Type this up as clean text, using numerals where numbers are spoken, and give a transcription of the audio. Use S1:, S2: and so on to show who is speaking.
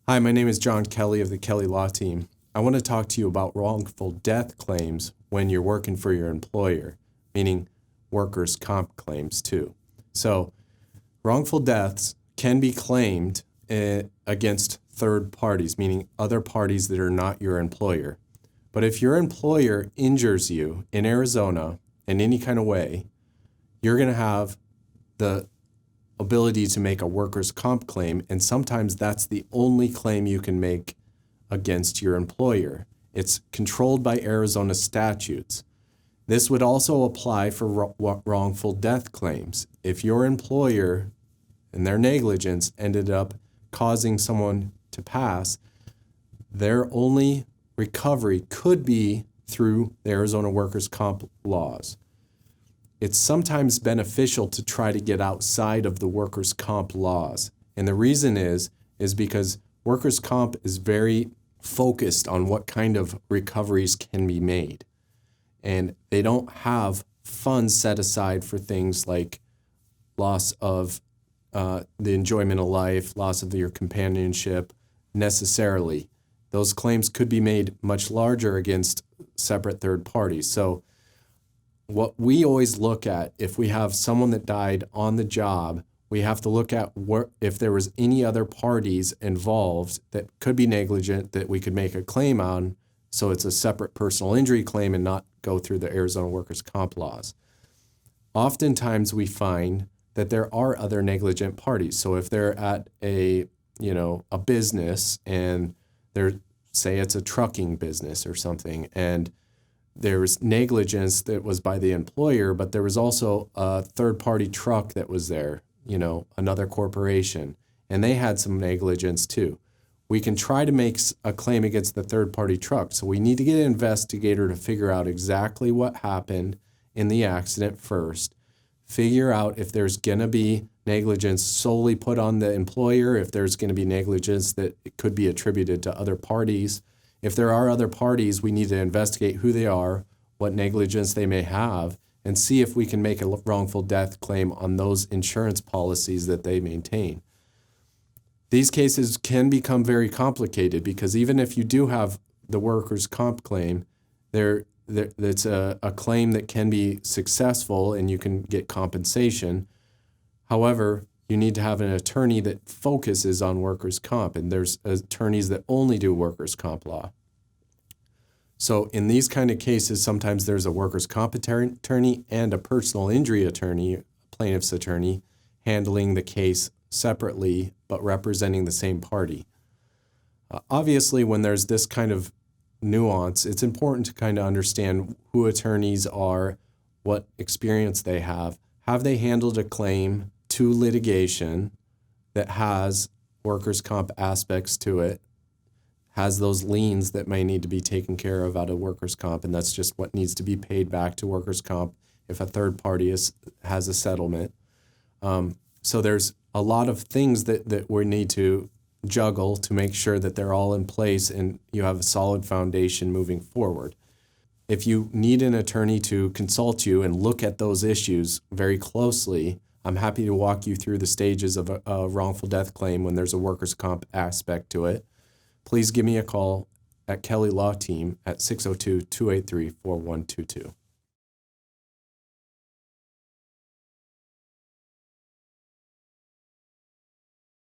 S1: Hi, my name is John Kelly of the Kelly Law Team. I want to talk to you about wrongful death claims when you're working for your employer, meaning workers' comp claims too. So wrongful deaths can be claimed against third parties, meaning other parties that are not your employer. But if your employer injures you in Arizona in any kind of way, you're going to have the ability to make a workers' comp claim, and sometimes that's the only claim you can make against your employer. It's controlled by Arizona statutes. This would also apply for wrongful death claims. If your employer and their negligence ended up causing someone to pass, their only recovery could be through the Arizona workers' comp laws. It's sometimes beneficial to try to get outside of the workers' comp laws. And the reason is because workers' comp is very focused on what kind of recoveries can be made. And they don't have funds set aside for things like loss of the enjoyment of life, loss of your companionship, necessarily. Those claims could be made much larger against separate third parties. So what we always look at, if we have someone that died on the job, we have to look at if there was any other parties involved that could be negligent that we could make a claim on, so it's a separate personal injury claim and not go through the Arizona workers' comp laws. Oftentimes we find that there are other negligent parties. So if they're at a business and say it's a trucking business or something, and there was negligence that was by the employer, but there was also a third-party truck that was there, another corporation, and they had some negligence too. We can try to make a claim against the third-party truck. So we need to get an investigator to figure out exactly what happened in the accident first, figure out if there's going to be negligence solely put on the employer, if there's going to be negligence that it could be attributed to other parties. If there are other parties, we need to investigate who they are, what negligence they may have, and see if we can make a wrongful death claim on those insurance policies that they maintain. These cases can become very complicated because even if you do have the workers' comp claim, it's a claim that can be successful and you can get compensation. However, you need to have an attorney that focuses on workers' comp, and there's attorneys that only do workers' comp law. So in these kind of cases, sometimes there's a workers' comp attorney and a personal injury attorney, plaintiff's attorney, handling the case separately but representing the same party. Obviously, when there's this kind of nuance, it's important to kind of understand who attorneys are, what experience they have. Have they handled a claim to litigation that has workers' comp aspects to it, has those liens that may need to be taken care of out of workers' comp, and that's just what needs to be paid back to workers' comp if a third party has a settlement. So there's a lot of things that we need to juggle to make sure that they're all in place and you have a solid foundation moving forward. If you need an attorney to consult you and look at those issues very closely, I'm happy to walk you through the stages of a wrongful death claim when there's a workers' comp aspect to it. Please give me a call at Kelly Law Team at 602-283-4122.